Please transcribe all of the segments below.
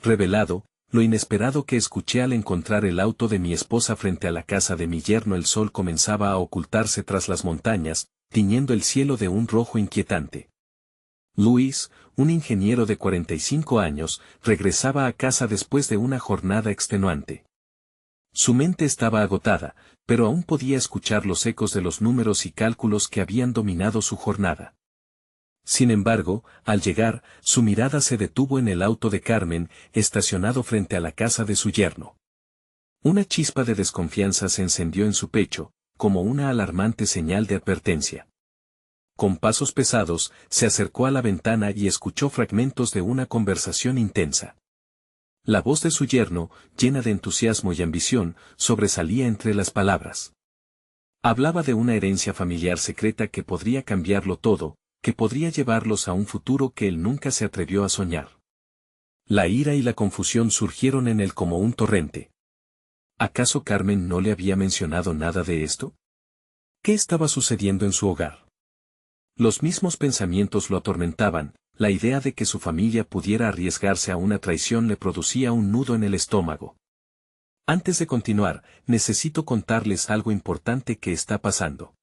Revelado, lo inesperado que escuché al encontrar el auto de mi esposa frente a la casa de mi yerno. El sol comenzaba a ocultarse tras las montañas, tiñendo el cielo de un rojo inquietante. Luis, un ingeniero de 45 años, regresaba a casa después de una jornada extenuante. Su mente estaba agotada, pero aún podía escuchar los ecos de los números y cálculos que habían dominado su jornada. Sin embargo, al llegar, su mirada se detuvo en el auto de Carmen, estacionado frente a la casa de su yerno. Una chispa de desconfianza se encendió en su pecho, como una alarmante señal de advertencia. Con pasos pesados, se acercó a la ventana y escuchó fragmentos de una conversación intensa. La voz de su yerno, llena de entusiasmo y ambición, sobresalía entre las palabras. Hablaba de una herencia familiar secreta que podría cambiarlo todo, que podría llevarlos a un futuro que él nunca se atrevió a soñar. La ira y la confusión surgieron en él como un torrente. ¿Acaso Carmen no le había mencionado nada de esto? ¿Qué estaba sucediendo en su hogar? Los mismos pensamientos lo atormentaban. La idea de que su familia pudiera arriesgarse a una traición le producía un nudo en el estómago. Antes de continuar, necesito contarles algo importante que está pasando.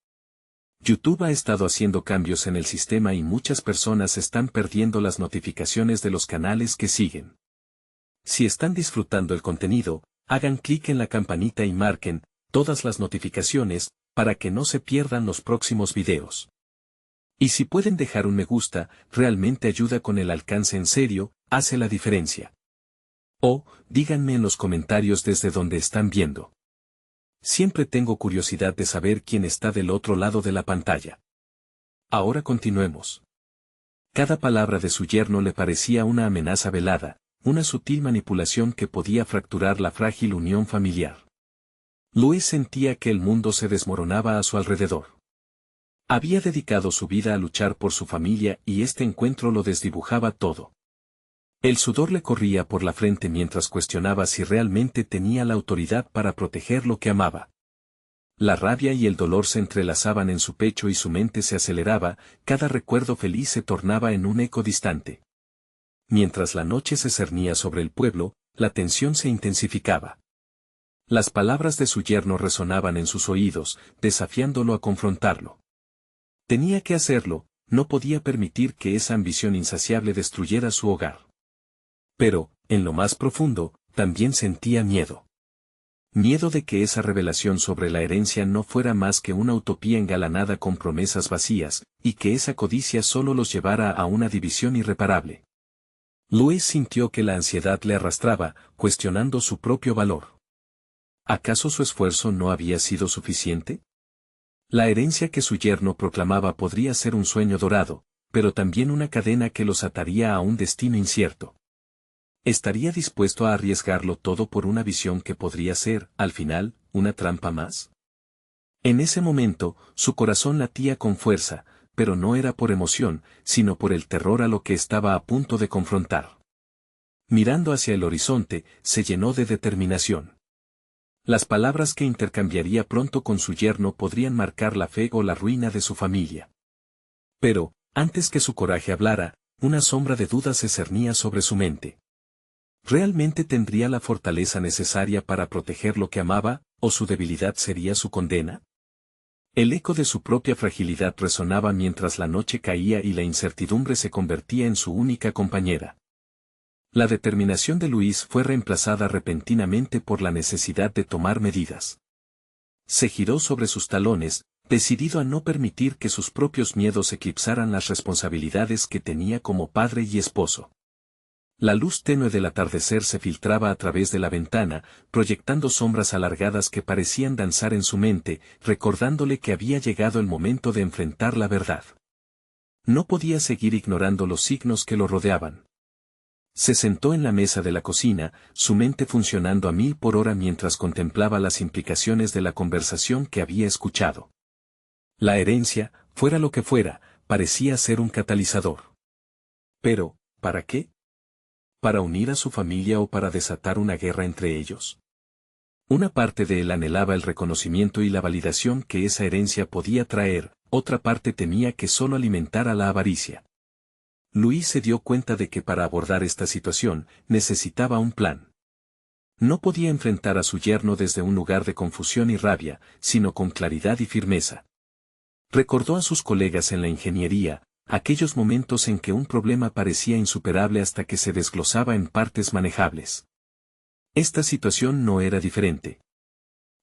YouTube ha estado haciendo cambios en el sistema y muchas personas están perdiendo las notificaciones de los canales que siguen. Si están disfrutando el contenido, hagan clic en la campanita y marquen todas las notificaciones para que no se pierdan los próximos videos. Y si pueden dejar un me gusta, realmente ayuda con el alcance. En serio, hace la diferencia. O, díganme en los comentarios desde donde están viendo. Siempre tengo curiosidad de saber quién está del otro lado de la pantalla. Ahora continuemos. Cada palabra de su yerno le parecía una amenaza velada, una sutil manipulación que podía fracturar la frágil unión familiar. Luis sentía que el mundo se desmoronaba a su alrededor. Había dedicado su vida a luchar por su familia y este encuentro lo desdibujaba todo. El sudor le corría por la frente mientras cuestionaba si realmente tenía la autoridad para proteger lo que amaba. La rabia y el dolor se entrelazaban en su pecho y su mente se aceleraba, cada recuerdo feliz se tornaba en un eco distante. Mientras la noche se cernía sobre el pueblo, la tensión se intensificaba. Las palabras de su yerno resonaban en sus oídos, desafiándolo a confrontarlo. Tenía que hacerlo, no podía permitir que esa ambición insaciable destruyera su hogar. Pero, en lo más profundo, también sentía miedo. Miedo de que esa revelación sobre la herencia no fuera más que una utopía engalanada con promesas vacías, y que esa codicia solo los llevara a una división irreparable. Luis sintió que la ansiedad le arrastraba, cuestionando su propio valor. ¿Acaso su esfuerzo no había sido suficiente? La herencia que su yerno proclamaba podría ser un sueño dorado, pero también una cadena que los ataría a un destino incierto. ¿Estaría dispuesto a arriesgarlo todo por una visión que podría ser, al final, una trampa más? En ese momento, su corazón latía con fuerza, pero no era por emoción, sino por el terror a lo que estaba a punto de confrontar. Mirando hacia el horizonte, se llenó de determinación. Las palabras que intercambiaría pronto con su yerno podrían marcar la fe o la ruina de su familia. Pero, antes que su coraje hablara, una sombra de duda se cernía sobre su mente. ¿Realmente tendría la fortaleza necesaria para proteger lo que amaba, o su debilidad sería su condena? El eco de su propia fragilidad resonaba mientras la noche caía y la incertidumbre se convertía en su única compañera. La determinación de Luis fue reemplazada repentinamente por la necesidad de tomar medidas. Se giró sobre sus talones, decidido a no permitir que sus propios miedos eclipsaran las responsabilidades que tenía como padre y esposo. La luz tenue del atardecer se filtraba a través de la ventana, proyectando sombras alargadas que parecían danzar en su mente, recordándole que había llegado el momento de enfrentar la verdad. No podía seguir ignorando los signos que lo rodeaban. Se sentó en la mesa de la cocina, su mente funcionando a 1000 por hora mientras contemplaba las implicaciones de la conversación que había escuchado. La herencia, fuera lo que fuera, parecía ser un catalizador. Pero, ¿para qué? ¿Para unir a su familia o para desatar una guerra entre ellos? Una parte de él anhelaba el reconocimiento y la validación que esa herencia podía traer, otra parte temía que solo alimentara la avaricia. Luis se dio cuenta de que para abordar esta situación necesitaba un plan. No podía enfrentar a su yerno desde un lugar de confusión y rabia, sino con claridad y firmeza. Recordó a sus colegas en la ingeniería, aquellos momentos en que un problema parecía insuperable hasta que se desglosaba en partes manejables. Esta situación no era diferente.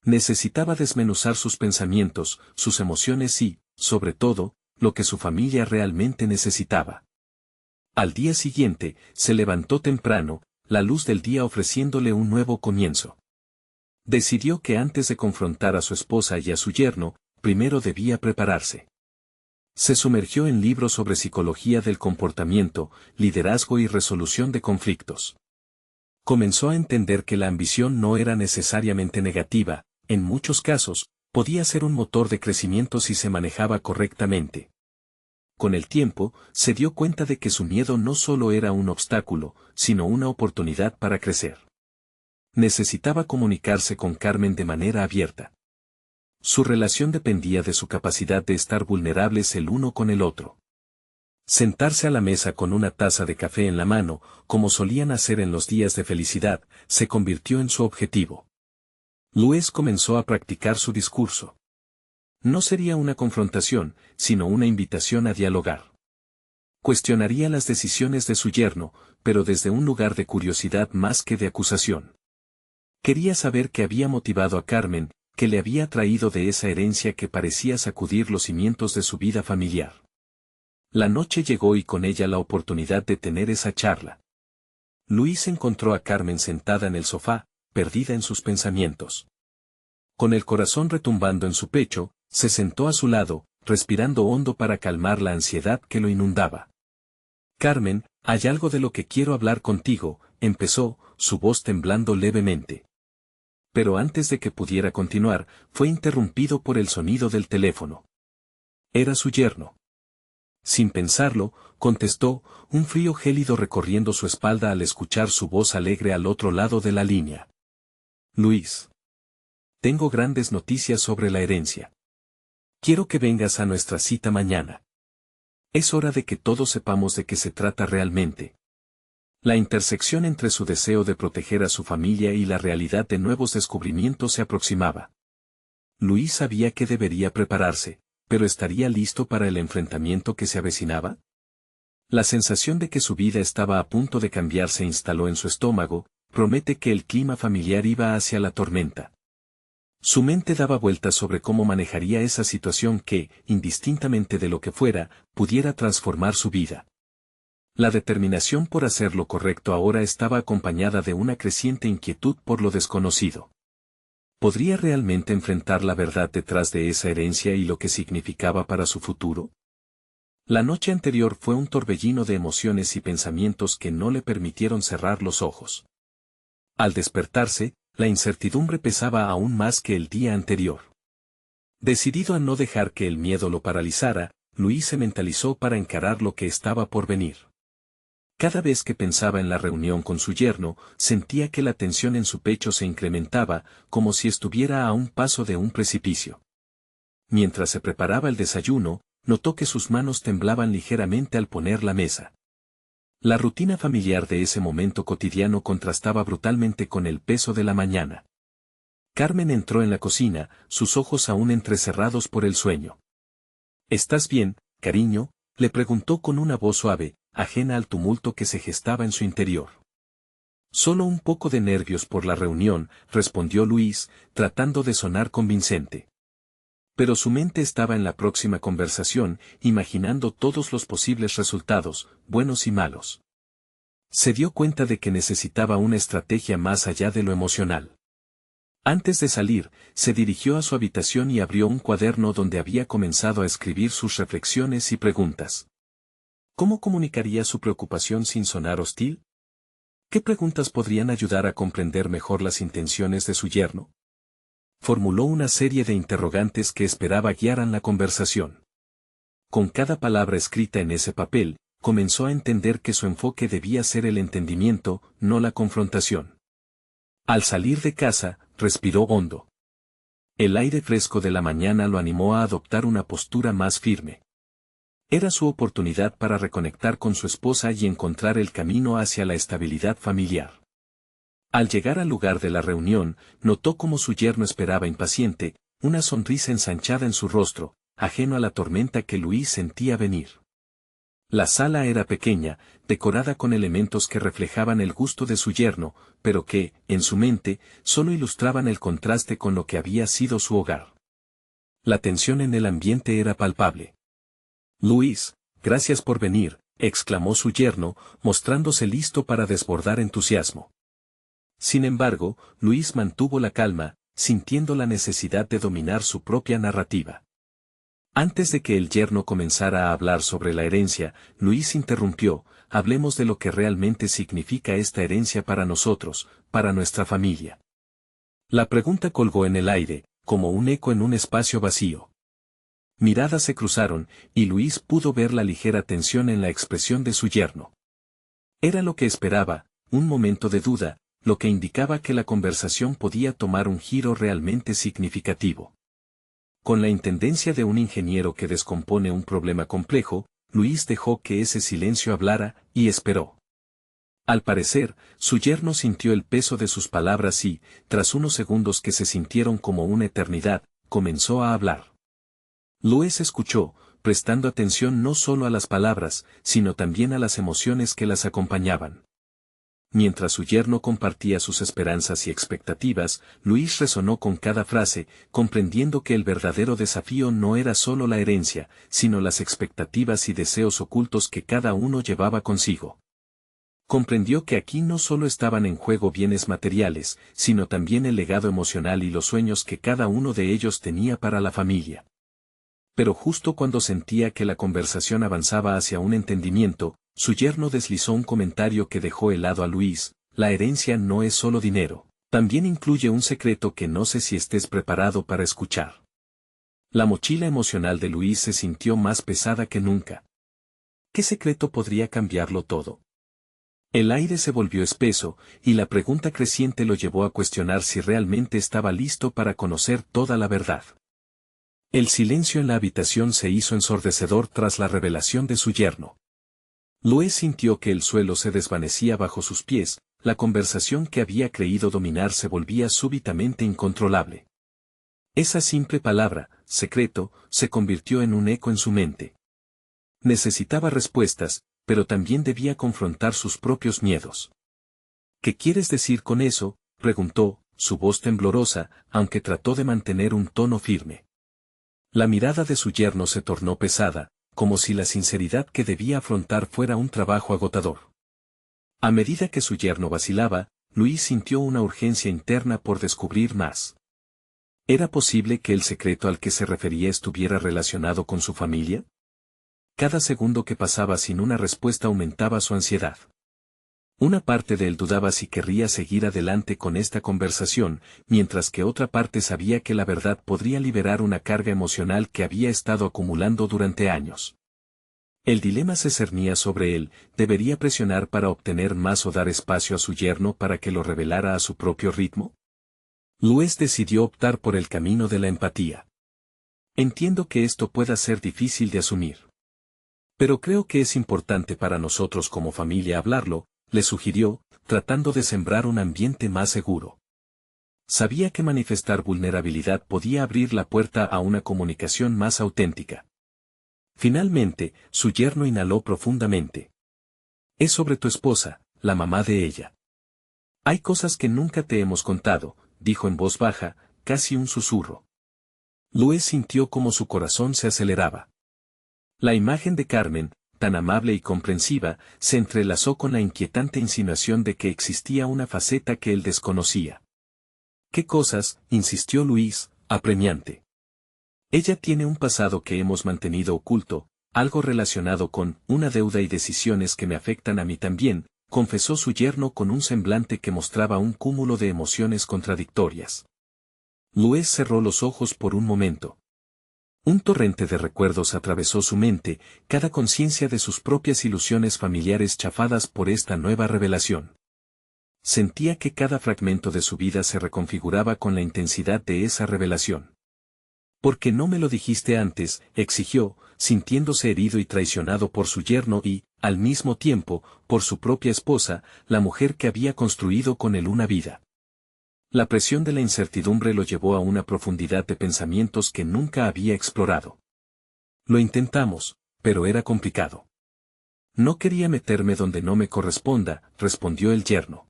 Necesitaba desmenuzar sus pensamientos, sus emociones y, sobre todo, lo que su familia realmente necesitaba. Al día siguiente, se levantó temprano, la luz del día ofreciéndole un nuevo comienzo. Decidió que antes de confrontar a su esposa y a su yerno, primero debía prepararse. Se sumergió en libros sobre psicología del comportamiento, liderazgo y resolución de conflictos. Comenzó a entender que la ambición no era necesariamente negativa, en muchos casos, podía ser un motor de crecimiento si se manejaba correctamente. Con el tiempo, se dio cuenta de que su miedo no solo era un obstáculo, sino una oportunidad para crecer. Necesitaba comunicarse con Carmen de manera abierta. Su relación dependía de su capacidad de estar vulnerables el uno con el otro. Sentarse a la mesa con una taza de café en la mano, como solían hacer en los días de felicidad, se convirtió en su objetivo. Luis comenzó a practicar su discurso. No sería una confrontación, sino una invitación a dialogar. Cuestionaría las decisiones de su yerno, pero desde un lugar de curiosidad más que de acusación. Quería saber qué había motivado a Carmen, qué le había traído de esa herencia que parecía sacudir los cimientos de su vida familiar. La noche llegó y con ella la oportunidad de tener esa charla. Luis encontró a Carmen sentada en el sofá, perdida en sus pensamientos. Con el corazón retumbando en su pecho, se sentó a su lado, respirando hondo para calmar la ansiedad que lo inundaba. Carmen, hay algo de lo que quiero hablar contigo, empezó, su voz temblando levemente. Pero antes de que pudiera continuar, fue interrumpido por el sonido del teléfono. Era su yerno. Sin pensarlo, contestó, un frío gélido recorriendo su espalda al escuchar su voz alegre al otro lado de la línea. Luis. Tengo grandes noticias sobre la herencia. Quiero que vengas a nuestra cita mañana. Es hora de que todos sepamos de qué se trata realmente. La intersección entre su deseo de proteger a su familia y la realidad de nuevos descubrimientos se aproximaba. Luis sabía que debería prepararse, pero ¿estaría listo para el enfrentamiento que se avecinaba? La sensación de que su vida estaba a punto de cambiar se instaló en su estómago, promete que el clima familiar iba hacia la tormenta. Su mente daba vueltas sobre cómo manejaría esa situación que, indistintamente de lo que fuera, pudiera transformar su vida. La determinación por hacer lo correcto ahora estaba acompañada de una creciente inquietud por lo desconocido. ¿Podría realmente enfrentar la verdad detrás de esa herencia y lo que significaba para su futuro? La noche anterior fue un torbellino de emociones y pensamientos que no le permitieron cerrar los ojos. Al despertarse, la incertidumbre pesaba aún más que el día anterior. Decidido a no dejar que el miedo lo paralizara, Luis se mentalizó para encarar lo que estaba por venir. Cada vez que pensaba en la reunión con su yerno, sentía que la tensión en su pecho se incrementaba, como si estuviera a un paso de un precipicio. Mientras se preparaba el desayuno, notó que sus manos temblaban ligeramente al poner la mesa. La rutina familiar de ese momento cotidiano contrastaba brutalmente con el peso de la mañana. Carmen entró en la cocina, sus ojos aún entrecerrados por el sueño. ¿Estás bien, cariño?, le preguntó con una voz suave, ajena al tumulto que se gestaba en su interior. Solo un poco de nervios por la reunión, respondió Luis, tratando de sonar convincente. Pero su mente estaba en la próxima conversación, imaginando todos los posibles resultados, buenos y malos. Se dio cuenta de que necesitaba una estrategia más allá de lo emocional. Antes de salir, se dirigió a su habitación y abrió un cuaderno donde había comenzado a escribir sus reflexiones y preguntas. ¿Cómo comunicaría su preocupación sin sonar hostil? ¿Qué preguntas podrían ayudar a comprender mejor las intenciones de su yerno? Formuló una serie de interrogantes que esperaba guiaran la conversación. Con cada palabra escrita en ese papel, comenzó a entender que su enfoque debía ser el entendimiento, no la confrontación. Al salir de casa, respiró hondo. El aire fresco de la mañana lo animó a adoptar una postura más firme. Era su oportunidad para reconectar con su esposa y encontrar el camino hacia la estabilidad familiar. Al llegar al lugar de la reunión, notó cómo su yerno esperaba impaciente, una sonrisa ensanchada en su rostro, ajeno a la tormenta que Luis sentía venir. La sala era pequeña, decorada con elementos que reflejaban el gusto de su yerno, pero que, en su mente, solo ilustraban el contraste con lo que había sido su hogar. La tensión en el ambiente era palpable. Luis, gracias por venir, exclamó su yerno, mostrándose listo para desbordar entusiasmo. Sin embargo, Luis mantuvo la calma, sintiendo la necesidad de dominar su propia narrativa. Antes de que el yerno comenzara a hablar sobre la herencia, Luis interrumpió: hablemos de lo que realmente significa esta herencia para nosotros, para nuestra familia. La pregunta colgó en el aire, como un eco en un espacio vacío. Miradas se cruzaron, y Luis pudo ver la ligera tensión en la expresión de su yerno. Era lo que esperaba, un momento de duda, lo que indicaba que la conversación podía tomar un giro realmente significativo. Con la intendencia de un ingeniero que descompone un problema complejo, Luis dejó que ese silencio hablara, y esperó. Al parecer, su yerno sintió el peso de sus palabras y, tras unos segundos que se sintieron como una eternidad, comenzó a hablar. Luis escuchó, prestando atención no solo a las palabras, sino también a las emociones que las acompañaban. Mientras su yerno compartía sus esperanzas y expectativas, Luis resonó con cada frase, comprendiendo que el verdadero desafío no era solo la herencia, sino las expectativas y deseos ocultos que cada uno llevaba consigo. Comprendió que aquí no solo estaban en juego bienes materiales, sino también el legado emocional y los sueños que cada uno de ellos tenía para la familia. Pero justo cuando sentía que la conversación avanzaba hacia un entendimiento, su yerno deslizó un comentario que dejó helado a Luis: la herencia no es solo dinero, también incluye un secreto que no sé si estés preparado para escuchar. La mochila emocional de Luis se sintió más pesada que nunca. ¿Qué secreto podría cambiarlo todo? El aire se volvió espeso, y la pregunta creciente lo llevó a cuestionar si realmente estaba listo para conocer toda la verdad. El silencio en la habitación se hizo ensordecedor tras la revelación de su yerno. Luis sintió que el suelo se desvanecía bajo sus pies, la conversación que había creído dominar se volvía súbitamente incontrolable. Esa simple palabra, secreto, se convirtió en un eco en su mente. Necesitaba respuestas, pero también debía confrontar sus propios miedos. ¿Qué quieres decir con eso?, preguntó, su voz temblorosa, aunque trató de mantener un tono firme. La mirada de su yerno se tornó pesada, como si la sinceridad que debía afrontar fuera un trabajo agotador. A medida que su yerno vacilaba, Luis sintió una urgencia interna por descubrir más. ¿Era posible que el secreto al que se refería estuviera relacionado con su familia? Cada segundo que pasaba sin una respuesta aumentaba su ansiedad. Una parte de él dudaba si querría seguir adelante con esta conversación, mientras que otra parte sabía que la verdad podría liberar una carga emocional que había estado acumulando durante años. El dilema se cernía sobre él: ¿debería presionar para obtener más o dar espacio a su yerno para que lo revelara a su propio ritmo? Luis decidió optar por el camino de la empatía. Entiendo que esto pueda ser difícil de asumir. Pero creo que es importante para nosotros como familia hablarlo, le sugirió, tratando de sembrar un ambiente más seguro. Sabía que manifestar vulnerabilidad podía abrir la puerta a una comunicación más auténtica. Finalmente, su yerno inhaló profundamente. Es sobre tu esposa, la mamá de ella. Hay cosas que nunca te hemos contado, dijo en voz baja, casi un susurro. Luis sintió como su corazón se aceleraba. La imagen de Carmen, tan amable y comprensiva, se entrelazó con la inquietante insinuación de que existía una faceta que él desconocía. ¿Qué cosas?, insistió Luis, apremiante. Ella tiene un pasado que hemos mantenido oculto, algo relacionado con una deuda y decisiones que me afectan a mí también, confesó su yerno con un semblante que mostraba un cúmulo de emociones contradictorias. Luis cerró los ojos por un momento. Un torrente de recuerdos atravesó su mente, cada conciencia de sus propias ilusiones familiares chafadas por esta nueva revelación. Sentía que cada fragmento de su vida se reconfiguraba con la intensidad de esa revelación. ¿Por qué no me lo dijiste antes?, exigió, sintiéndose herido y traicionado por su yerno y, al mismo tiempo, por su propia esposa, la mujer que había construido con él una vida. La presión de la incertidumbre lo llevó a una profundidad de pensamientos que nunca había explorado. Lo intentamos, pero era complicado. No quería meterme donde no me corresponda, respondió el yerno.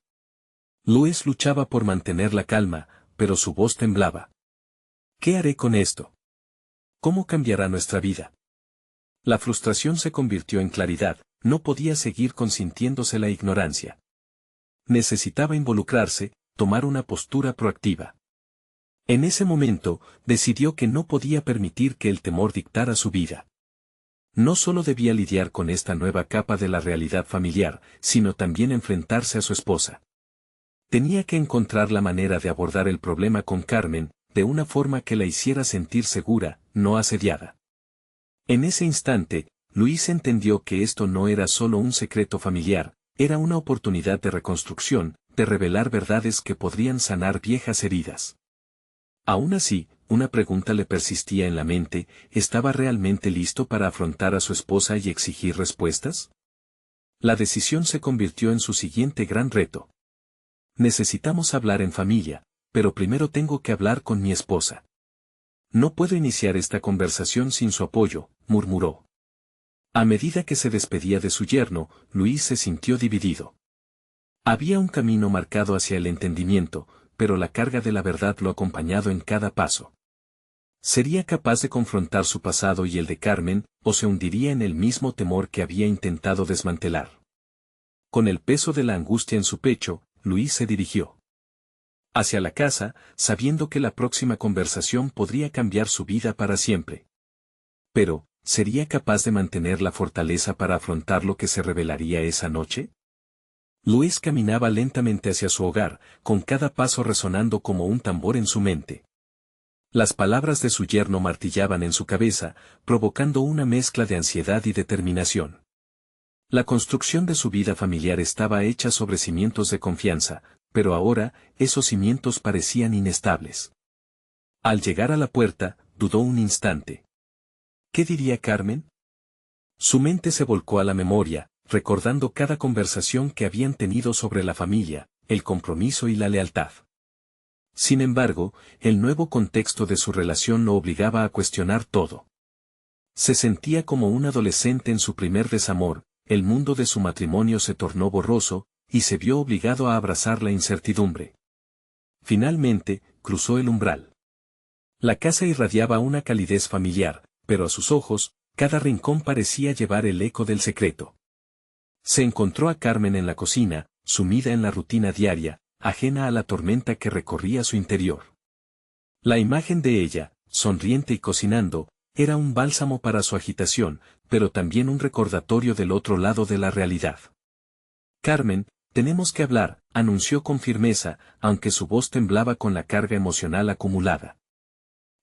Luis luchaba por mantener la calma, pero su voz temblaba. ¿Qué haré con esto? ¿Cómo cambiará nuestra vida? La frustración se convirtió en claridad, no podía seguir consintiéndose la ignorancia. Necesitaba involucrarse, tomar una postura proactiva. En ese momento, decidió que no podía permitir que el temor dictara su vida. No solo debía lidiar con esta nueva capa de la realidad familiar, sino también enfrentarse a su esposa. Tenía que encontrar la manera de abordar el problema con Carmen, de una forma que la hiciera sentir segura, no asediada. En ese instante, Luis entendió que esto no era solo un secreto familiar, era una oportunidad de reconstrucción, de revelar verdades que podrían sanar viejas heridas. Aún así, una pregunta le persistía en la mente: ¿estaba realmente listo para afrontar a su esposa y exigir respuestas? La decisión se convirtió en su siguiente gran reto. Necesitamos hablar en familia, pero primero tengo que hablar con mi esposa. No puedo iniciar esta conversación sin su apoyo, murmuró. A medida que se despedía de su yerno, Luis se sintió dividido. Había un camino marcado hacia el entendimiento, pero la carga de la verdad lo acompañado en cada paso. ¿Sería capaz de confrontar su pasado y el de Carmen, o se hundiría en el mismo temor que había intentado desmantelar? Con el peso de la angustia en su pecho, Luis se dirigió hacia la casa, sabiendo que la próxima conversación podría cambiar su vida para siempre. Pero, ¿sería capaz de mantener la fortaleza para afrontar lo que se revelaría esa noche? Luis caminaba lentamente hacia su hogar, con cada paso resonando como un tambor en su mente. Las palabras de su yerno martillaban en su cabeza, provocando una mezcla de ansiedad y determinación. La construcción de su vida familiar estaba hecha sobre cimientos de confianza, pero ahora, esos cimientos parecían inestables. Al llegar a la puerta, dudó un instante. ¿Qué diría Carmen? Su mente se volcó a la memoria, recordando cada conversación que habían tenido sobre la familia, el compromiso y la lealtad. Sin embargo, el nuevo contexto de su relación lo obligaba a cuestionar todo. Se sentía como un adolescente en su primer desamor, el mundo de su matrimonio se tornó borroso, y se vio obligado a abrazar la incertidumbre. Finalmente, cruzó el umbral. La casa irradiaba una calidez familiar, pero a sus ojos, cada rincón parecía llevar el eco del secreto. Se encontró a Carmen en la cocina, sumida en la rutina diaria, ajena a la tormenta que recorría su interior. La imagen de ella, sonriente y cocinando, era un bálsamo para su agitación, pero también un recordatorio del otro lado de la realidad. Carmen, tenemos que hablar, anunció con firmeza, aunque su voz temblaba con la carga emocional acumulada.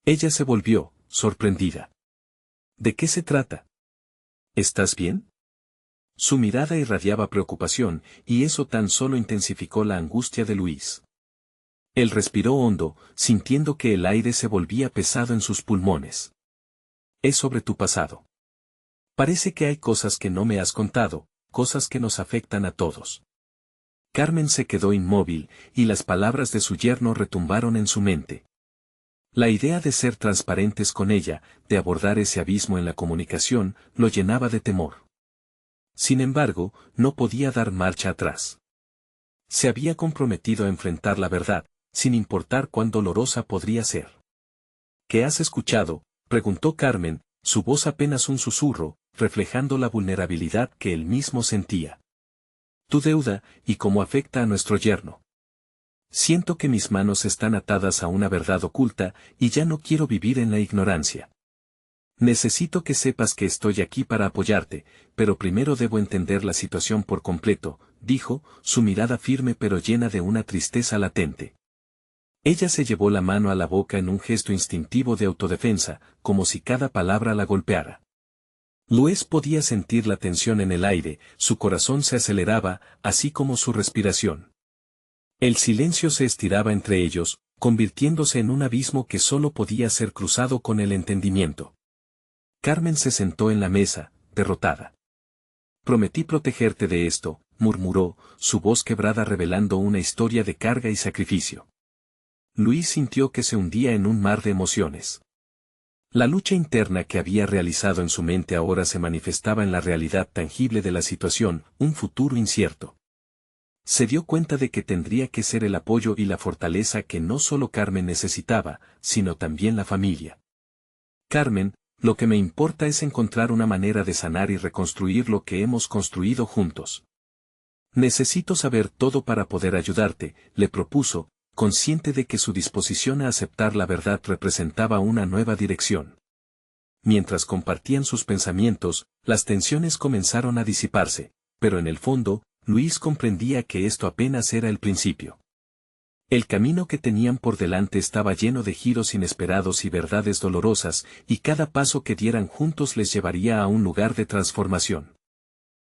Ella se volvió, sorprendida. ¿De qué se trata? ¿Estás bien? Su mirada irradiaba preocupación, y eso tan solo intensificó la angustia de Luis. Él respiró hondo, sintiendo que el aire se volvía pesado en sus pulmones. Es sobre tu pasado. Parece que hay cosas que no me has contado, cosas que nos afectan a todos. Carmen se quedó inmóvil, y las palabras de su yerno retumbaron en su mente. La idea de ser transparentes con ella, de abordar ese abismo en la comunicación, lo llenaba de temor. Sin embargo, no podía dar marcha atrás. Se había comprometido a enfrentar la verdad, sin importar cuán dolorosa podría ser. ¿Qué has escuchado?, preguntó Carmen, su voz apenas un susurro, reflejando la vulnerabilidad que él mismo sentía. Tu deuda, y cómo afecta a nuestro yerno. Siento que mis manos están atadas a una verdad oculta, y ya no quiero vivir en la ignorancia. Necesito que sepas que estoy aquí para apoyarte, pero primero debo entender la situación por completo, dijo, su mirada firme pero llena de una tristeza latente. Ella se llevó la mano a la boca en un gesto instintivo de autodefensa, como si cada palabra la golpeara. Luis podía sentir la tensión en el aire, su corazón se aceleraba, así como su respiración. El silencio se estiraba entre ellos, convirtiéndose en un abismo que solo podía ser cruzado con el entendimiento. Carmen se sentó en la mesa, derrotada. Prometí protegerte de esto, murmuró, su voz quebrada revelando una historia de carga y sacrificio. Luis sintió que se hundía en un mar de emociones. La lucha interna que había realizado en su mente ahora se manifestaba en la realidad tangible de la situación, un futuro incierto. Se dio cuenta de que tendría que ser el apoyo y la fortaleza que no solo Carmen necesitaba, sino también la familia. Carmen, lo que me importa es encontrar una manera de sanar y reconstruir lo que hemos construido juntos. Necesito saber todo para poder ayudarte, le propuso, consciente de que su disposición a aceptar la verdad representaba una nueva dirección. Mientras compartían sus pensamientos, las tensiones comenzaron a disiparse, pero en el fondo, Luis comprendía que esto apenas era el principio. El camino que tenían por delante estaba lleno de giros inesperados y verdades dolorosas, y cada paso que dieran juntos les llevaría a un lugar de transformación.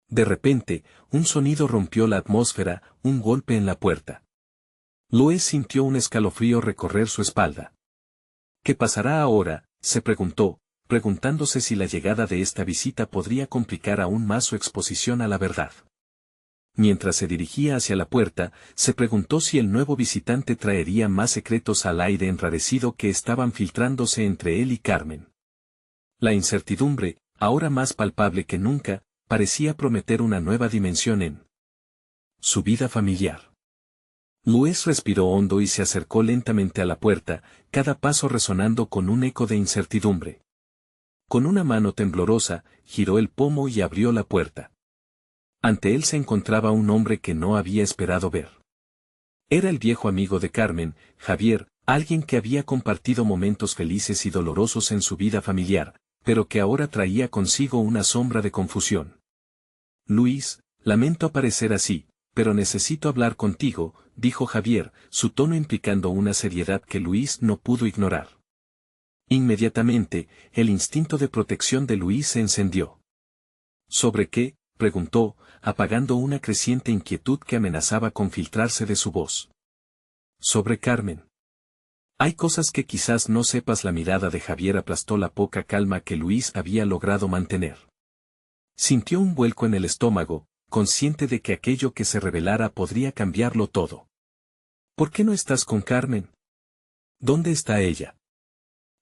De repente, un sonido rompió la atmósfera, un golpe en la puerta. Luis sintió un escalofrío recorrer su espalda. ¿Qué pasará ahora?, se preguntó, preguntándose si la llegada de esta visita podría complicar aún más su exposición a la verdad. Mientras se dirigía hacia la puerta, se preguntó si el nuevo visitante traería más secretos al aire enrarecido que estaban filtrándose entre él y Carmen. La incertidumbre, ahora más palpable que nunca, parecía prometer una nueva dimensión en su vida familiar. Luis respiró hondo y se acercó lentamente a la puerta, cada paso resonando con un eco de incertidumbre. Con una mano temblorosa, giró el pomo y abrió la puerta. Ante él se encontraba un hombre que no había esperado ver. Era el viejo amigo de Carmen, Javier, alguien que había compartido momentos felices y dolorosos en su vida familiar, pero que ahora traía consigo una sombra de confusión. Luis, lamento aparecer así, pero necesito hablar contigo, dijo Javier, su tono implicando una seriedad que Luis no pudo ignorar. Inmediatamente, el instinto de protección de Luis se encendió. ¿Sobre qué?, preguntó, apagando una creciente inquietud que amenazaba con filtrarse de su voz. Sobre Carmen. Hay cosas que quizás no sepas. La mirada de Javier aplastó la poca calma que Luis había logrado mantener. Sintió un vuelco en el estómago, consciente de que aquello que se revelara podría cambiarlo todo. ¿Por qué no estás con Carmen? ¿Dónde está ella?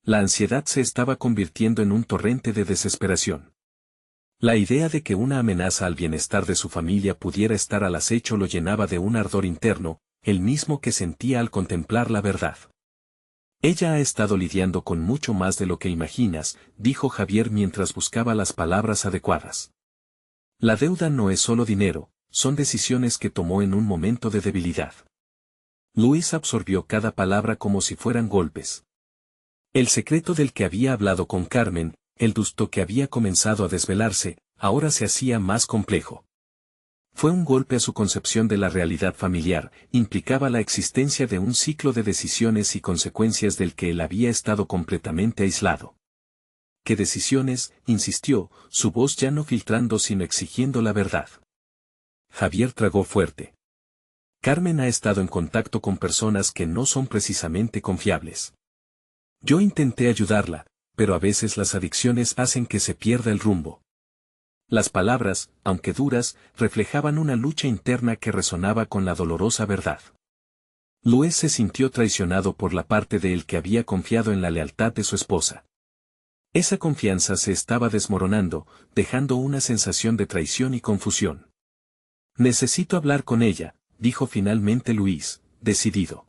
La ansiedad se estaba convirtiendo en un torrente de desesperación. La idea de que una amenaza al bienestar de su familia pudiera estar al acecho lo llenaba de un ardor interno, el mismo que sentía al contemplar la verdad. Ella ha estado lidiando con mucho más de lo que imaginas, dijo Javier mientras buscaba las palabras adecuadas. La deuda no es solo dinero, son decisiones que tomó en un momento de debilidad. Luis absorbió cada palabra como si fueran golpes. El secreto del que había hablado con Carmen, el dusto que había comenzado a desvelarse, ahora se hacía más complejo. Fue un golpe a su concepción de la realidad familiar, implicaba la existencia de un ciclo de decisiones y consecuencias del que él había estado completamente aislado. ¿Qué decisiones?, insistió, su voz ya no filtrando sino exigiendo la verdad. Javier tragó fuerte. Carmen ha estado en contacto con personas que no son precisamente confiables. Yo intenté ayudarla, pero a veces las adicciones hacen que se pierda el rumbo. Las palabras, aunque duras, reflejaban una lucha interna que resonaba con la dolorosa verdad. Luis se sintió traicionado por la parte de él que había confiado en la lealtad de su esposa. Esa confianza se estaba desmoronando, dejando una sensación de traición y confusión. Necesito hablar con ella, dijo finalmente Luis, decidido.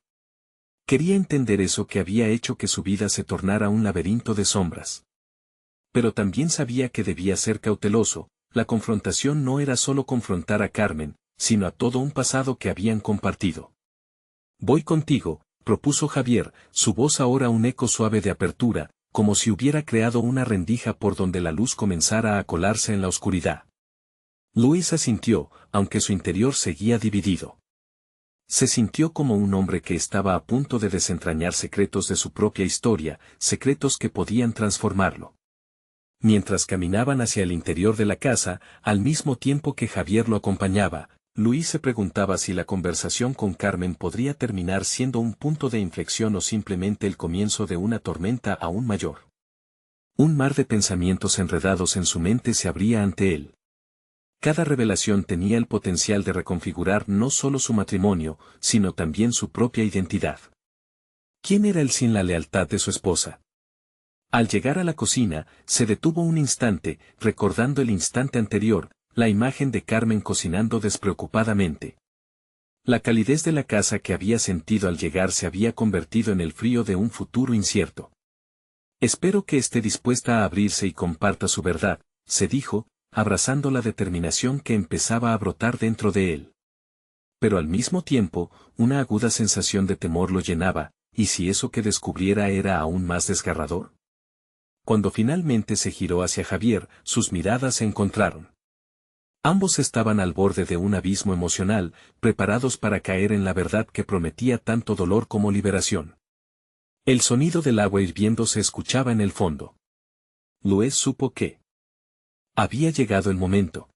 Quería entender eso que había hecho que su vida se tornara un laberinto de sombras. Pero también sabía que debía ser cauteloso, la confrontación no era solo confrontar a Carmen, sino a todo un pasado que habían compartido. Voy contigo, propuso Javier, su voz ahora un eco suave de apertura, como si hubiera creado una rendija por donde la luz comenzara a colarse en la oscuridad. Luis asintió, aunque su interior seguía dividido. Se sintió como un hombre que estaba a punto de desentrañar secretos de su propia historia, secretos que podían transformarlo. Mientras caminaban hacia el interior de la casa, al mismo tiempo que Javier lo acompañaba, Luis se preguntaba si la conversación con Carmen podría terminar siendo un punto de inflexión o simplemente el comienzo de una tormenta aún mayor. Un mar de pensamientos enredados en su mente se abría ante él. Cada revelación tenía el potencial de reconfigurar no solo su matrimonio, sino también su propia identidad. ¿Quién era él sin la lealtad de su esposa? Al llegar a la cocina, se detuvo un instante, recordando el instante anterior, la imagen de Carmen cocinando despreocupadamente. La calidez de la casa que había sentido al llegar se había convertido en el frío de un futuro incierto. Espero que esté dispuesta a abrirse y comparta su verdad, se dijo, abrazando la determinación que empezaba a brotar dentro de él. Pero al mismo tiempo, una aguda sensación de temor lo llenaba, ¿y si eso que descubriera era aún más desgarrador? Cuando finalmente se giró hacia Javier, sus miradas se encontraron. Ambos estaban al borde de un abismo emocional, preparados para caer en la verdad que prometía tanto dolor como liberación. El sonido del agua hirviendo se escuchaba en el fondo. Luis supo que había llegado el momento.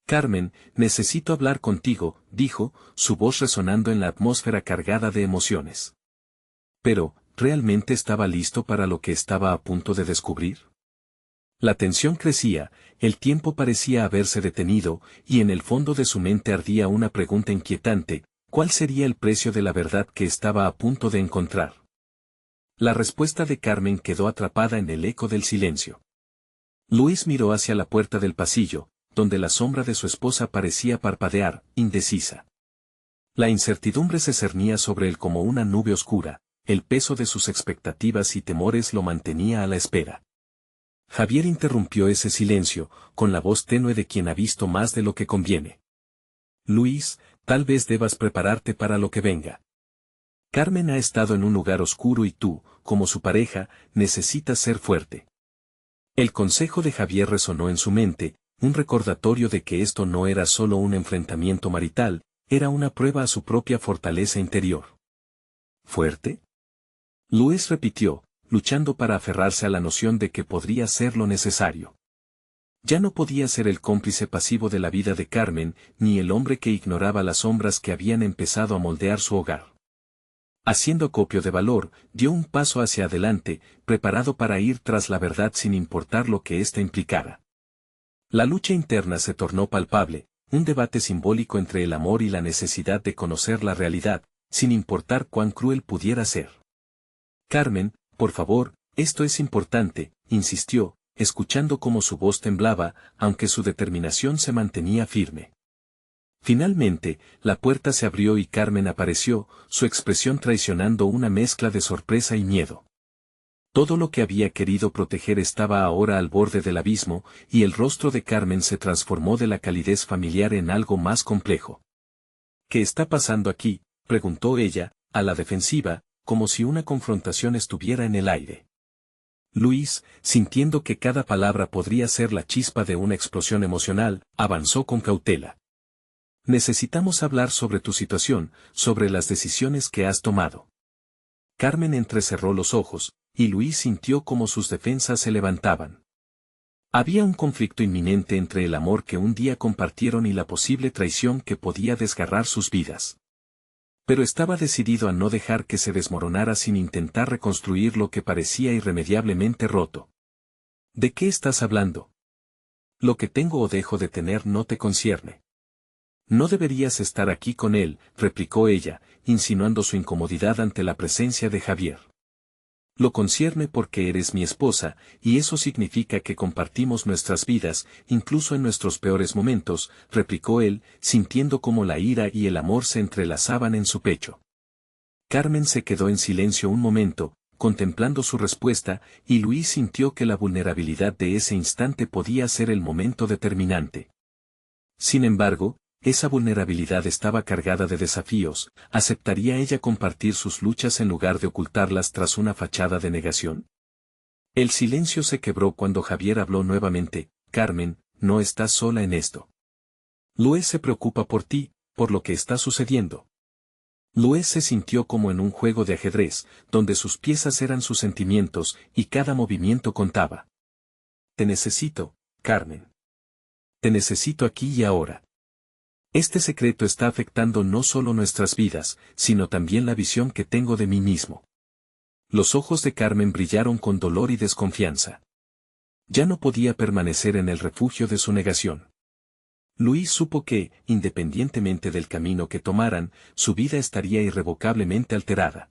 Carmen, necesito hablar contigo, dijo, su voz resonando en la atmósfera cargada de emociones. Pero, ¿realmente estaba listo para lo que estaba a punto de descubrir? La tensión crecía, el tiempo parecía haberse detenido, y en el fondo de su mente ardía una pregunta inquietante: ¿cuál sería el precio de la verdad que estaba a punto de encontrar? La respuesta de Carmen quedó atrapada en el eco del silencio. Luis miró hacia la puerta del pasillo, donde la sombra de su esposa parecía parpadear, indecisa. La incertidumbre se cernía sobre él como una nube oscura, el peso de sus expectativas y temores lo mantenía a la espera. Javier interrumpió ese silencio, con la voz tenue de quien ha visto más de lo que conviene. Luis, tal vez debas prepararte para lo que venga. Carmen ha estado en un lugar oscuro y tú, como su pareja, necesitas ser fuerte. El consejo de Javier resonó en su mente, un recordatorio de que esto no era solo un enfrentamiento marital, era una prueba a su propia fortaleza interior. ¿Fuerte? Luis repitió, luchando para aferrarse a la noción de que podría ser lo necesario. Ya no podía ser el cómplice pasivo de la vida de Carmen, ni el hombre que ignoraba las sombras que habían empezado a moldear su hogar. Haciendo acopio de valor, dio un paso hacia adelante, preparado para ir tras la verdad sin importar lo que ésta implicara. La lucha interna se tornó palpable, un debate simbólico entre el amor y la necesidad de conocer la realidad, sin importar cuán cruel pudiera ser. Carmen, por favor, esto es importante, insistió, escuchando cómo su voz temblaba, aunque su determinación se mantenía firme. Finalmente, la puerta se abrió y Carmen apareció, su expresión traicionando una mezcla de sorpresa y miedo. Todo lo que había querido proteger estaba ahora al borde del abismo, y el rostro de Carmen se transformó de la calidez familiar en algo más complejo. ¿Qué está pasando aquí?, preguntó ella, a la defensiva, como si una confrontación estuviera en el aire. Luis, sintiendo que cada palabra podría ser la chispa de una explosión emocional, avanzó con cautela. Necesitamos hablar sobre tu situación, sobre las decisiones que has tomado. Carmen entrecerró los ojos, y Luis sintió como sus defensas se levantaban. Había un conflicto inminente entre el amor que un día compartieron y la posible traición que podía desgarrar sus vidas. Pero estaba decidido a no dejar que se desmoronara sin intentar reconstruir lo que parecía irremediablemente roto. ¿De qué estás hablando? Lo que tengo o dejo de tener no te concierne. No deberías estar aquí con él, replicó ella, insinuando su incomodidad ante la presencia de Javier. Lo concierne porque eres mi esposa, y eso significa que compartimos nuestras vidas, incluso en nuestros peores momentos, replicó él, sintiendo cómo la ira y el amor se entrelazaban en su pecho. Carmen se quedó en silencio un momento, contemplando su respuesta, y Luis sintió que la vulnerabilidad de ese instante podía ser el momento determinante. Sin embargo, esa vulnerabilidad estaba cargada de desafíos. ¿Aceptaría ella compartir sus luchas en lugar de ocultarlas tras una fachada de negación? El silencio se quebró cuando Javier habló nuevamente. Carmen, no estás sola en esto. Luis se preocupa por ti, por lo que está sucediendo. Luis se sintió como en un juego de ajedrez, donde sus piezas eran sus sentimientos, y cada movimiento contaba. Te necesito, Carmen. Te necesito aquí y ahora. Este secreto está afectando no solo nuestras vidas, sino también la visión que tengo de mí mismo. Los ojos de Carmen brillaron con dolor y desconfianza. Ya no podía permanecer en el refugio de su negación. Luis supo que, independientemente del camino que tomaran, su vida estaría irrevocablemente alterada.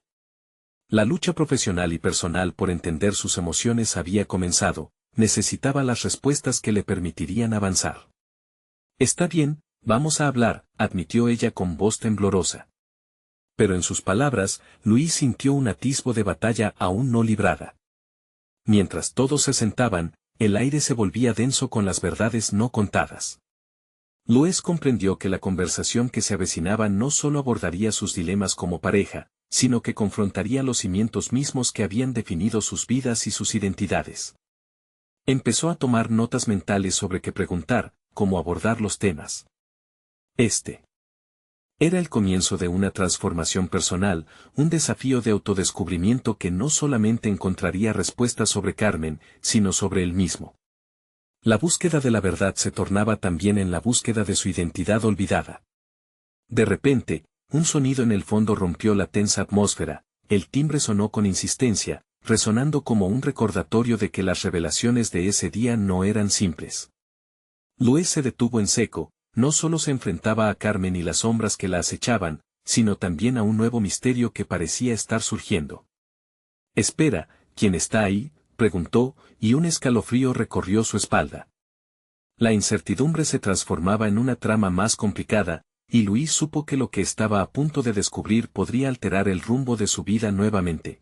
La lucha profesional y personal por entender sus emociones había comenzado, necesitaba las respuestas que le permitirían avanzar. Está bien, vamos a hablar, admitió ella con voz temblorosa. Pero en sus palabras, Luis sintió un atisbo de batalla aún no librada. Mientras todos se sentaban, el aire se volvía denso con las verdades no contadas. Luis comprendió que la conversación que se avecinaba no solo abordaría sus dilemas como pareja, sino que confrontaría los cimientos mismos que habían definido sus vidas y sus identidades. Empezó a tomar notas mentales sobre qué preguntar, cómo abordar los temas. Era el comienzo de una transformación personal, un desafío de autodescubrimiento que no solamente encontraría respuestas sobre Carmen, sino sobre él mismo. La búsqueda de la verdad se tornaba también en la búsqueda de su identidad olvidada. De repente, un sonido en el fondo rompió la tensa atmósfera, el timbre sonó con insistencia, resonando como un recordatorio de que las revelaciones de ese día no eran simples. Luis se detuvo en seco, no solo se enfrentaba a Carmen y las sombras que la acechaban, sino también a un nuevo misterio que parecía estar surgiendo. Espera, ¿quién está ahí?, preguntó, y un escalofrío recorrió su espalda. La incertidumbre se transformaba en una trama más complicada, y Luis supo que lo que estaba a punto de descubrir podría alterar el rumbo de su vida nuevamente.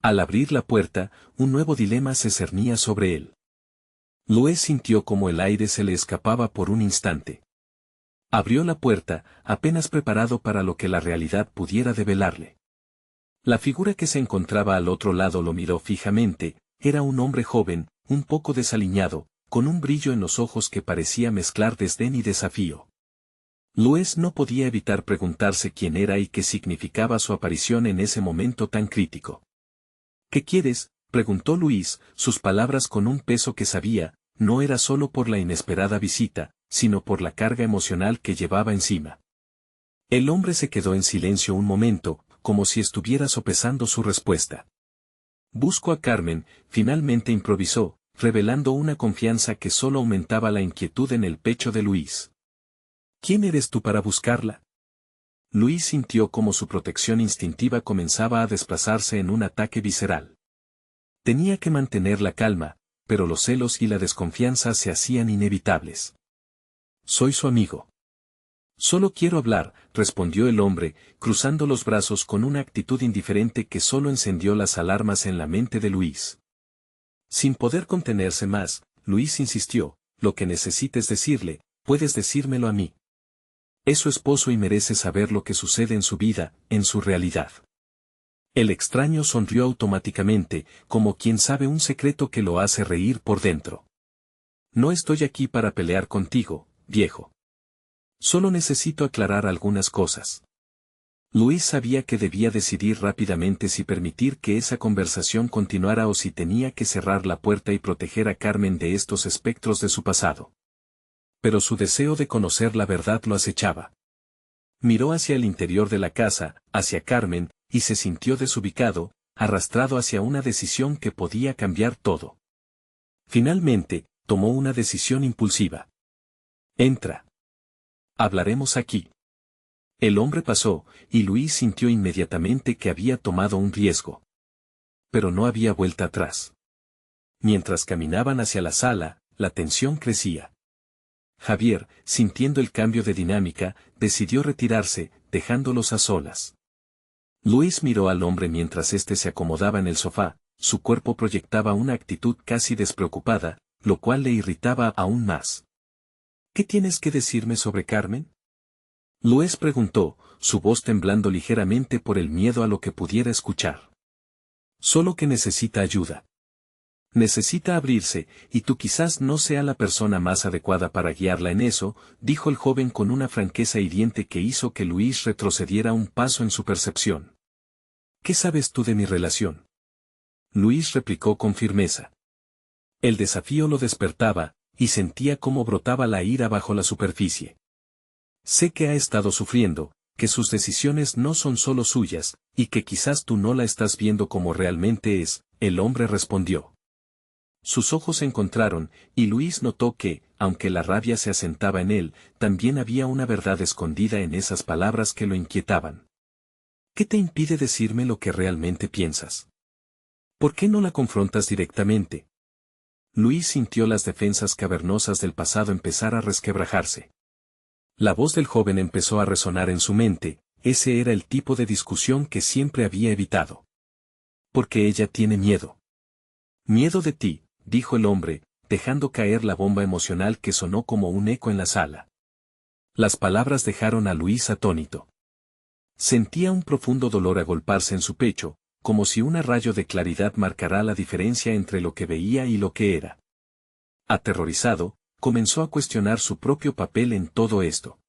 Al abrir la puerta, un nuevo dilema se cernía sobre él. Luis sintió como el aire se le escapaba por un instante. Abrió la puerta, apenas preparado para lo que la realidad pudiera develarle. La figura que se encontraba al otro lado lo miró fijamente, era un hombre joven, un poco desaliñado, con un brillo en los ojos que parecía mezclar desdén y desafío. Luis no podía evitar preguntarse quién era y qué significaba su aparición en ese momento tan crítico. ¿Qué quieres?, preguntó Luis, sus palabras con un peso que sabía, no era solo por la inesperada visita, sino por la carga emocional que llevaba encima. El hombre se quedó en silencio un momento, como si estuviera sopesando su respuesta. Busco a Carmen, finalmente improvisó, revelando una confianza que solo aumentaba la inquietud en el pecho de Luis. ¿Quién eres tú para buscarla? Luis sintió como su protección instintiva comenzaba a desplazarse en un ataque visceral. Tenía que mantener la calma, pero los celos y la desconfianza se hacían inevitables. Soy su amigo. Solo quiero hablar, respondió el hombre, cruzando los brazos con una actitud indiferente que solo encendió las alarmas en la mente de Luis. Sin poder contenerse más, Luis insistió, lo que necesites decirle, puedes decírmelo a mí. Es su esposo y merece saber lo que sucede en su vida, en su realidad. El extraño sonrió automáticamente, como quien sabe un secreto que lo hace reír por dentro. No estoy aquí para pelear contigo, viejo. Solo necesito aclarar algunas cosas. Luis sabía que debía decidir rápidamente si permitir que esa conversación continuara o si tenía que cerrar la puerta y proteger a Carmen de estos espectros de su pasado. Pero su deseo de conocer la verdad lo acechaba. Miró hacia el interior de la casa, hacia Carmen, y se sintió desubicado, arrastrado hacia una decisión que podía cambiar todo. Finalmente, tomó una decisión impulsiva. Entra. Hablaremos aquí. El hombre pasó, y Luis sintió inmediatamente que había tomado un riesgo. Pero no había vuelta atrás. Mientras caminaban hacia la sala, la tensión crecía. Javier, sintiendo el cambio de dinámica, decidió retirarse, dejándolos a solas. Luis miró al hombre mientras éste se acomodaba en el sofá, su cuerpo proyectaba una actitud casi despreocupada, lo cual le irritaba aún más. ¿Qué tienes que decirme sobre Carmen? Luis preguntó, su voz temblando ligeramente por el miedo a lo que pudiera escuchar. Solo que necesita ayuda. Necesita abrirse, y tú quizás no sea la persona más adecuada para guiarla en eso, dijo el joven con una franqueza hiriente que hizo que Luis retrocediera un paso en su percepción. ¿Qué sabes tú de mi relación? Luis replicó con firmeza. El desafío lo despertaba, y sentía cómo brotaba la ira bajo la superficie. Sé que ha estado sufriendo, que sus decisiones no son solo suyas, y que quizás tú no la estás viendo como realmente es, el hombre respondió. Sus ojos se encontraron, y Luis notó que, aunque la rabia se asentaba en él, también había una verdad escondida en esas palabras que lo inquietaban. ¿Qué te impide decirme lo que realmente piensas? ¿Por qué no la confrontas directamente? Luis sintió las defensas cavernosas del pasado empezar a resquebrajarse. La voz del joven empezó a resonar en su mente, ese era el tipo de discusión que siempre había evitado. Porque ella tiene miedo. Miedo de ti, dijo el hombre, dejando caer la bomba emocional que sonó como un eco en la sala. Las palabras dejaron a Luis atónito. Sentía un profundo dolor agolparse en su pecho, como si un rayo de claridad marcara la diferencia entre lo que veía y lo que era. Aterrorizado, comenzó a cuestionar su propio papel en todo esto.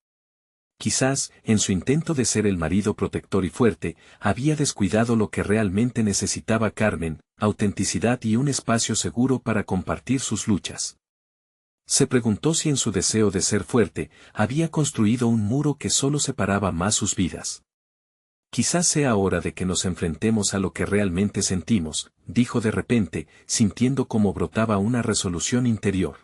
Quizás, en su intento de ser el marido protector y fuerte, había descuidado lo que realmente necesitaba Carmen, autenticidad y un espacio seguro para compartir sus luchas. Se preguntó si en su deseo de ser fuerte, había construido un muro que solo separaba más sus vidas. Quizás sea hora de que nos enfrentemos a lo que realmente sentimos, dijo de repente, sintiendo cómo brotaba una resolución interior.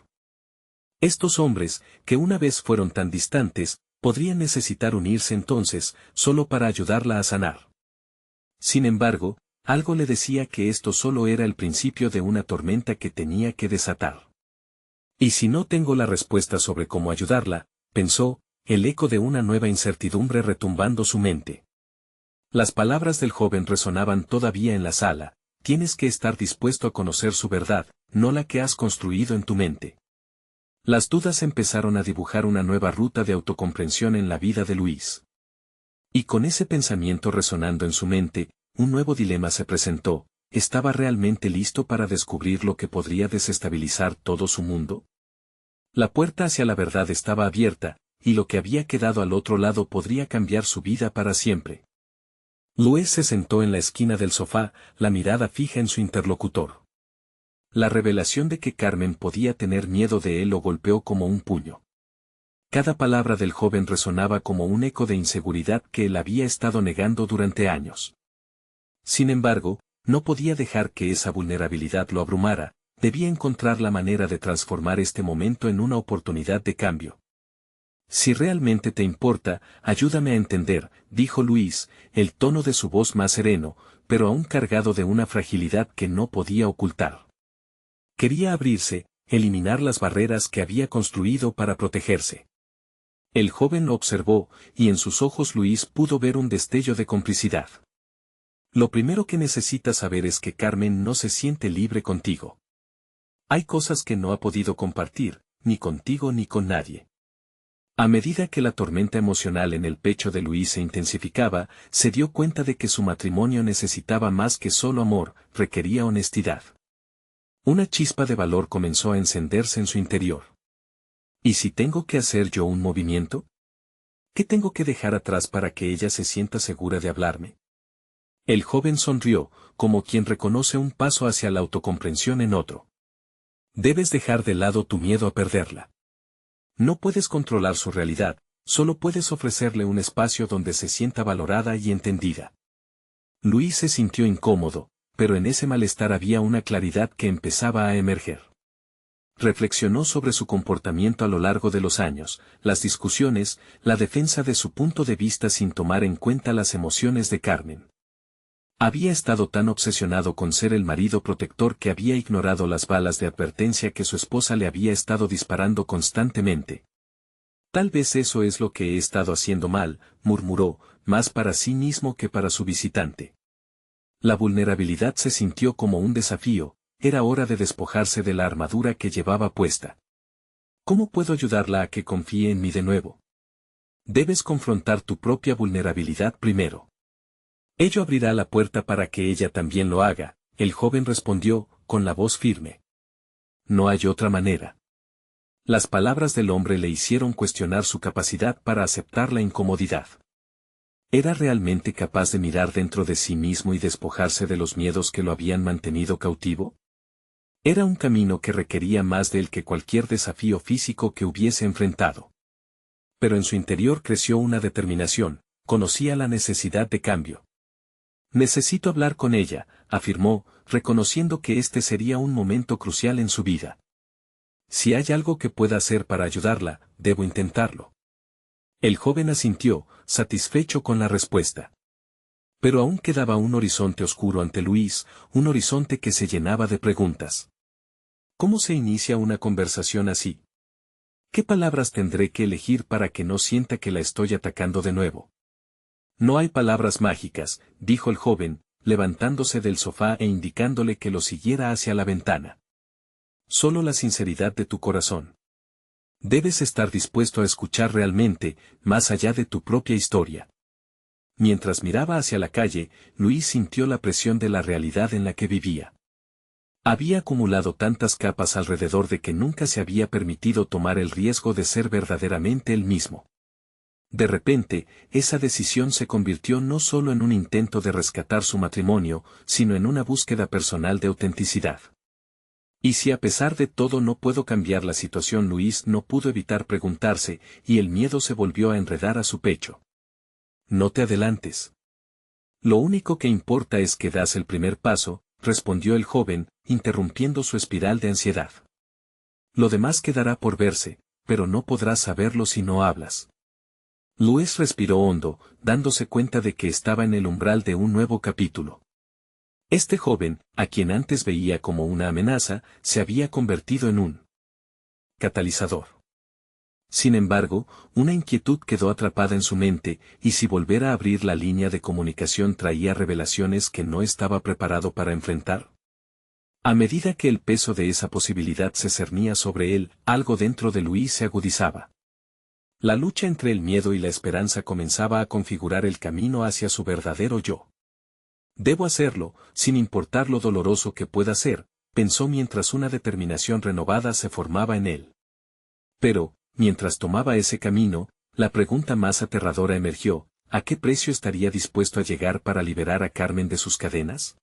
Estos hombres, que una vez fueron tan distantes, podrían necesitar unirse entonces, solo para ayudarla a sanar. Sin embargo, algo le decía que esto solo era el principio de una tormenta que tenía que desatar. Y si no tengo la respuesta sobre cómo ayudarla, pensó, el eco de una nueva incertidumbre retumbando su mente. Las palabras del joven resonaban todavía en la sala, tienes que estar dispuesto a conocer su verdad, no la que has construido en tu mente. Las dudas empezaron a dibujar una nueva ruta de autocomprensión en la vida de Luis. Y con ese pensamiento resonando en su mente, un nuevo dilema se presentó, ¿estaba realmente listo para descubrir lo que podría desestabilizar todo su mundo? La puerta hacia la verdad estaba abierta, y lo que había quedado al otro lado podría cambiar su vida para siempre. Luis se sentó en la esquina del sofá, la mirada fija en su interlocutor. La revelación de que Carmen podía tener miedo de él lo golpeó como un puño. Cada palabra del joven resonaba como un eco de inseguridad que él había estado negando durante años. Sin embargo, no podía dejar que esa vulnerabilidad lo abrumara, debía encontrar la manera de transformar este momento en una oportunidad de cambio. Si realmente te importa, ayúdame a entender, dijo Luis, el tono de su voz más sereno, pero aún cargado de una fragilidad que no podía ocultar. Quería abrirse, eliminar las barreras que había construido para protegerse. El joven lo observó, y en sus ojos Luis pudo ver un destello de complicidad. Lo primero que necesitas saber es que Carmen no se siente libre contigo. Hay cosas que no ha podido compartir, ni contigo ni con nadie. A medida que la tormenta emocional en el pecho de Luis se intensificaba, se dio cuenta de que su matrimonio necesitaba más que solo amor, requería honestidad. Una chispa de valor comenzó a encenderse en su interior. ¿Y si tengo que hacer yo un movimiento? ¿Qué tengo que dejar atrás para que ella se sienta segura de hablarme? El joven sonrió, como quien reconoce un paso hacia la autocomprensión en otro. Debes dejar de lado tu miedo a perderla. No puedes controlar su realidad, solo puedes ofrecerle un espacio donde se sienta valorada y entendida. Luis se sintió incómodo, pero en ese malestar había una claridad que empezaba a emerger. Reflexionó sobre su comportamiento a lo largo de los años, las discusiones, la defensa de su punto de vista sin tomar en cuenta las emociones de Carmen. Había estado tan obsesionado con ser el marido protector que había ignorado las balas de advertencia que su esposa le había estado disparando constantemente. Tal vez eso es lo que he estado haciendo mal, murmuró, más para sí mismo que para su visitante. La vulnerabilidad se sintió como un desafío, era hora de despojarse de la armadura que llevaba puesta. ¿Cómo puedo ayudarla a que confíe en mí de nuevo? Debes confrontar tu propia vulnerabilidad primero. Ello abrirá la puerta para que ella también lo haga, el joven respondió, con la voz firme. No hay otra manera. Las palabras del hombre le hicieron cuestionar su capacidad para aceptar la incomodidad. ¿Era realmente capaz de mirar dentro de sí mismo y despojarse de los miedos que lo habían mantenido cautivo? Era un camino que requería más de él que cualquier desafío físico que hubiese enfrentado. Pero en su interior creció una determinación, conocía la necesidad de cambio. Necesito hablar con ella, afirmó, reconociendo que este sería un momento crucial en su vida. Si hay algo que pueda hacer para ayudarla, debo intentarlo. El joven asintió, satisfecho con la respuesta. Pero aún quedaba un horizonte oscuro ante Luis, un horizonte que se llenaba de preguntas. ¿Cómo se inicia una conversación así? ¿Qué palabras tendré que elegir para que no sienta que la estoy atacando de nuevo? No hay palabras mágicas, dijo el joven, levantándose del sofá e indicándole que lo siguiera hacia la ventana. Solo la sinceridad de tu corazón. Debes estar dispuesto a escuchar realmente, más allá de tu propia historia. Mientras miraba hacia la calle, Luis sintió la presión de la realidad en la que vivía. Había acumulado tantas capas alrededor de que nunca se había permitido tomar el riesgo de ser verdaderamente él mismo. De repente, esa decisión se convirtió no solo en un intento de rescatar su matrimonio, sino en una búsqueda personal de autenticidad. Y si a pesar de todo no puedo cambiar la situación, Luis no pudo evitar preguntarse, y el miedo se volvió a enredar a su pecho. No te adelantes. Lo único que importa es que das el primer paso, respondió el joven, interrumpiendo su espiral de ansiedad. Lo demás quedará por verse, pero no podrás saberlo si no hablas. Luis respiró hondo, dándose cuenta de que estaba en el umbral de un nuevo capítulo. Este joven, a quien antes veía como una amenaza, se había convertido en un catalizador. Sin embargo, una inquietud quedó atrapada en su mente, y si volver a abrir la línea de comunicación traía revelaciones que no estaba preparado para enfrentar. A medida que el peso de esa posibilidad se cernía sobre él, algo dentro de Luis se agudizaba. La lucha entre el miedo y la esperanza comenzaba a configurar el camino hacia su verdadero yo. Debo hacerlo, sin importar lo doloroso que pueda ser, pensó mientras una determinación renovada se formaba en él. Pero, mientras tomaba ese camino, la pregunta más aterradora emergió: ¿a qué precio estaría dispuesto a llegar para liberar a Carmen de sus cadenas?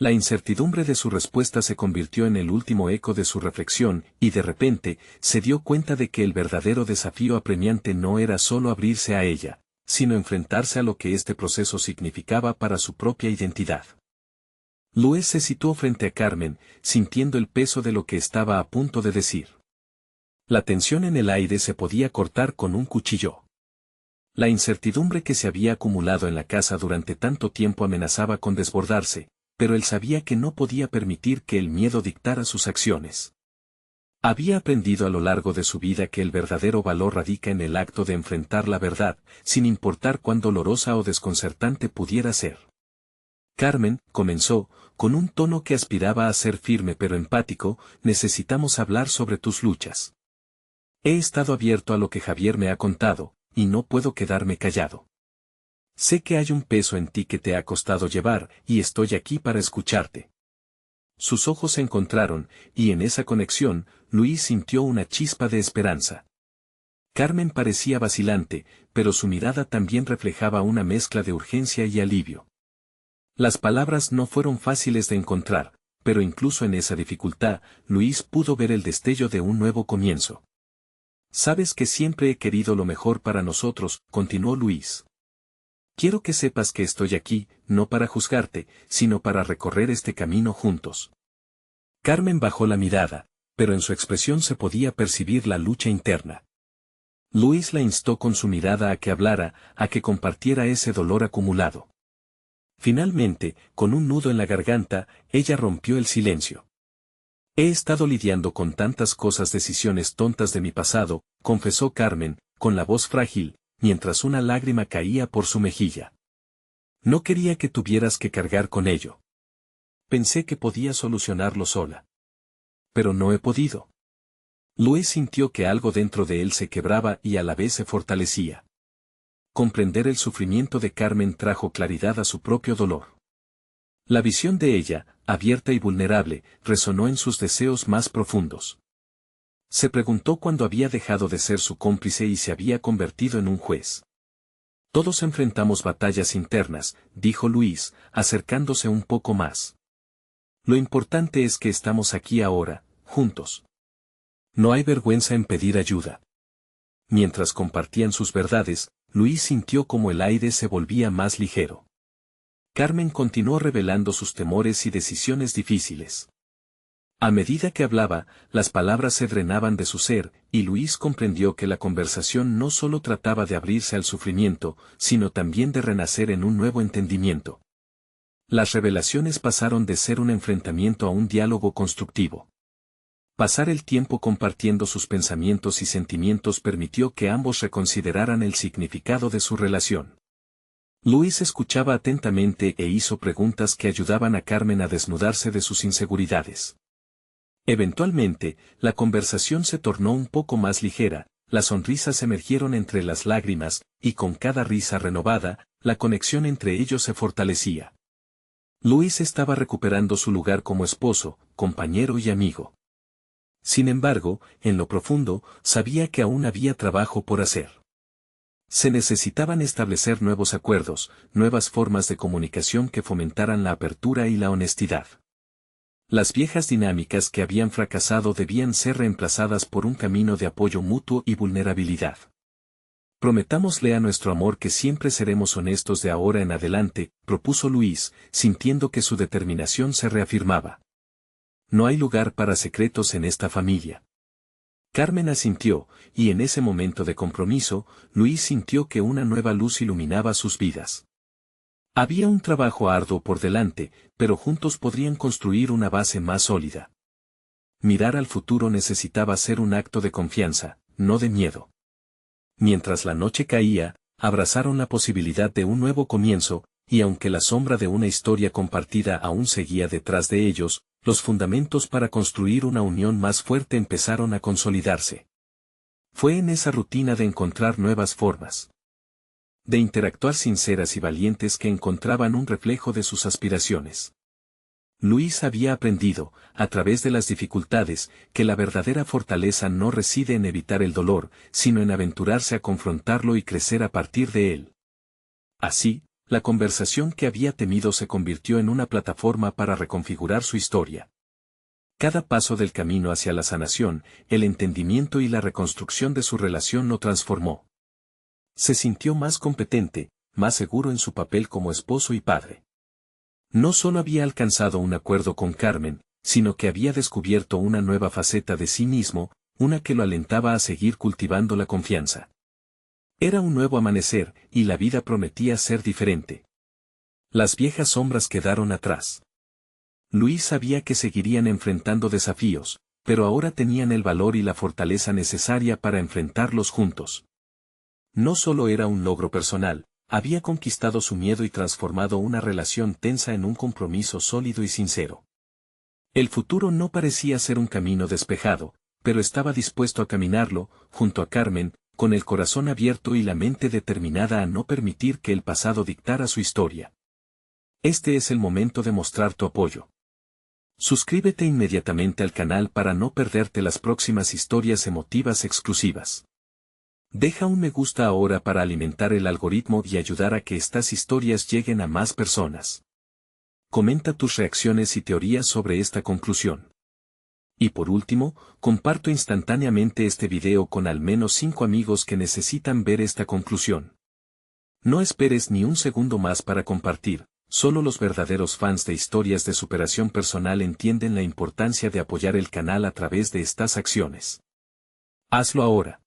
La incertidumbre de su respuesta se convirtió en el último eco de su reflexión, y de repente, se dio cuenta de que el verdadero desafío apremiante no era solo abrirse a ella, sino enfrentarse a lo que este proceso significaba para su propia identidad. Luis se situó frente a Carmen, sintiendo el peso de lo que estaba a punto de decir. La tensión en el aire se podía cortar con un cuchillo. La incertidumbre que se había acumulado en la casa durante tanto tiempo amenazaba con desbordarse, pero él sabía que no podía permitir que el miedo dictara sus acciones. Había aprendido a lo largo de su vida que el verdadero valor radica en el acto de enfrentar la verdad, sin importar cuán dolorosa o desconcertante pudiera ser. Carmen, comenzó, con un tono que aspiraba a ser firme pero empático, necesitamos hablar sobre tus luchas. He estado abierto a lo que Javier me ha contado, y no puedo quedarme callado. Sé que hay un peso en ti que te ha costado llevar, y estoy aquí para escucharte. Sus ojos se encontraron, y en esa conexión, Luis sintió una chispa de esperanza. Carmen parecía vacilante, pero su mirada también reflejaba una mezcla de urgencia y alivio. Las palabras no fueron fáciles de encontrar, pero incluso en esa dificultad, Luis pudo ver el destello de un nuevo comienzo. Sabes que siempre he querido lo mejor para nosotros, continuó Luis. Quiero que sepas que estoy aquí, no para juzgarte, sino para recorrer este camino juntos. Carmen bajó la mirada, pero en su expresión se podía percibir la lucha interna. Luis la instó con su mirada a que hablara, a que compartiera ese dolor acumulado. Finalmente, con un nudo en la garganta, ella rompió el silencio. He estado lidiando con tantas cosas, decisiones tontas de mi pasado, confesó Carmen, con la voz frágil, mientras una lágrima caía por su mejilla. No quería que tuvieras que cargar con ello. Pensé que podía solucionarlo sola. Pero no he podido. Luis sintió que algo dentro de él se quebraba y a la vez se fortalecía. Comprender el sufrimiento de Carmen trajo claridad a su propio dolor. La visión de ella, abierta y vulnerable, resonó en sus deseos más profundos. Se preguntó cuándo había dejado de ser su cómplice y se había convertido en un juez. Todos enfrentamos batallas internas, dijo Luis, acercándose un poco más. Lo importante es que estamos aquí ahora, juntos. No hay vergüenza en pedir ayuda. Mientras compartían sus verdades, Luis sintió como el aire se volvía más ligero. Carmen continuó revelando sus temores y decisiones difíciles. A medida que hablaba, las palabras se drenaban de su ser, y Luis comprendió que la conversación no solo trataba de abrirse al sufrimiento, sino también de renacer en un nuevo entendimiento. Las revelaciones pasaron de ser un enfrentamiento a un diálogo constructivo. Pasar el tiempo compartiendo sus pensamientos y sentimientos permitió que ambos reconsideraran el significado de su relación. Luis escuchaba atentamente e hizo preguntas que ayudaban a Carmen a desnudarse de sus inseguridades. Eventualmente, la conversación se tornó un poco más ligera, las sonrisas emergieron entre las lágrimas, y con cada risa renovada, la conexión entre ellos se fortalecía. Luis estaba recuperando su lugar como esposo, compañero y amigo. Sin embargo, en lo profundo, sabía que aún había trabajo por hacer. Se necesitaban establecer nuevos acuerdos, nuevas formas de comunicación que fomentaran la apertura y la honestidad. Las viejas dinámicas que habían fracasado debían ser reemplazadas por un camino de apoyo mutuo y vulnerabilidad. Prometámosle a nuestro amor que siempre seremos honestos de ahora en adelante, propuso Luis, sintiendo que su determinación se reafirmaba. No hay lugar para secretos en esta familia. Carmen asintió, y en ese momento de compromiso, Luis sintió que una nueva luz iluminaba sus vidas. Había un trabajo arduo por delante, pero juntos podrían construir una base más sólida. Mirar al futuro necesitaba ser un acto de confianza, no de miedo. Mientras la noche caía, abrazaron la posibilidad de un nuevo comienzo, y aunque la sombra de una historia compartida aún seguía detrás de ellos, los fundamentos para construir una unión más fuerte empezaron a consolidarse. Fue en esa rutina de encontrar nuevas formas de interactuar sinceras y valientes que encontraban un reflejo de sus aspiraciones. Luis había aprendido, a través de las dificultades, que la verdadera fortaleza no reside en evitar el dolor, sino en aventurarse a confrontarlo y crecer a partir de él. Así, la conversación que había temido se convirtió en una plataforma para reconfigurar su historia. Cada paso del camino hacia la sanación, el entendimiento y la reconstrucción de su relación lo transformó. Se sintió más competente, más seguro en su papel como esposo y padre. No solo había alcanzado un acuerdo con Carmen, sino que había descubierto una nueva faceta de sí mismo, una que lo alentaba a seguir cultivando la confianza. Era un nuevo amanecer, y la vida prometía ser diferente. Las viejas sombras quedaron atrás. Luis sabía que seguirían enfrentando desafíos, pero ahora tenían el valor y la fortaleza necesaria para enfrentarlos juntos. No solo era un logro personal, había conquistado su miedo y transformado una relación tensa en un compromiso sólido y sincero. El futuro no parecía ser un camino despejado, pero estaba dispuesto a caminarlo, junto a Carmen, con el corazón abierto y la mente determinada a no permitir que el pasado dictara su historia. Este es el momento de mostrar tu apoyo. Suscríbete inmediatamente al canal para no perderte las próximas historias emotivas exclusivas. Deja un me gusta ahora para alimentar el algoritmo y ayudar a que estas historias lleguen a más personas. Comenta tus reacciones y teorías sobre esta conclusión. Y por último, comparto instantáneamente este video con al menos 5 amigos que necesitan ver esta conclusión. No esperes ni un segundo más para compartir, solo los verdaderos fans de historias de superación personal entienden la importancia de apoyar el canal a través de estas acciones. Hazlo ahora.